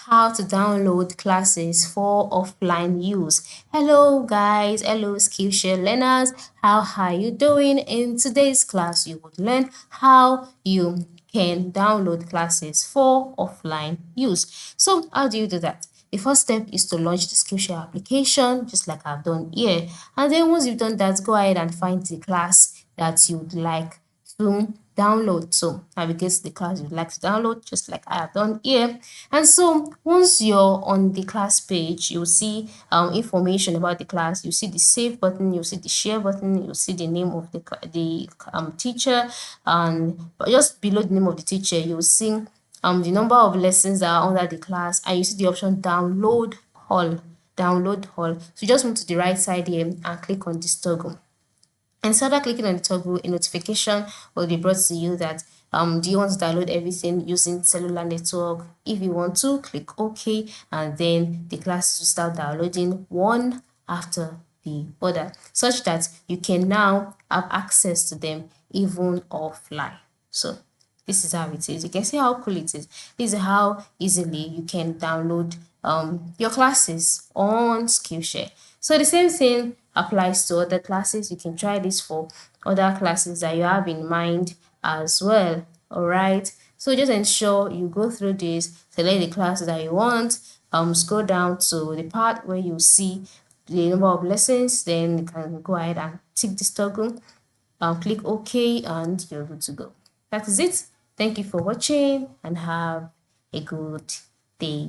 how to download classes for offline use. Hello guys, hello Skillshare learners, how are you doing? In today's class you would learn how you can download classes for offline use. So how do you do that? The first step is to launch the Skillshare application just like I've done here, and then once you've done that, go ahead and find the class that you'd like to download. So navigate to the class you'd like to download just like I have done here. And so once you're on the class page, you'll see information about the class. You see the save button, you'll see the share button, you'll see the name of the teacher, and just below the name of the teacher you'll see the number of lessons that are under the class, and you see the option download all. So just move to the right side here and click on this toggle. And so after clicking on the toggle, a notification will be brought to you that do you want to download everything using cellular network? If you want to, click OK, and then the classes will start downloading one after the other, such that you can now have access to them even offline. So this is how it is. You can see how cool it is. This is how easily you can download your classes on Skillshare. So the same thing applies to other classes. You can try this for other classes that you have in mind as well. All right. So just ensure you go through this, select the classes that you want, scroll down to the part where you see the number of lessons, then you can go ahead and tick this toggle, click OK, and you're good to go. That is it. Thank you for watching and have a good day.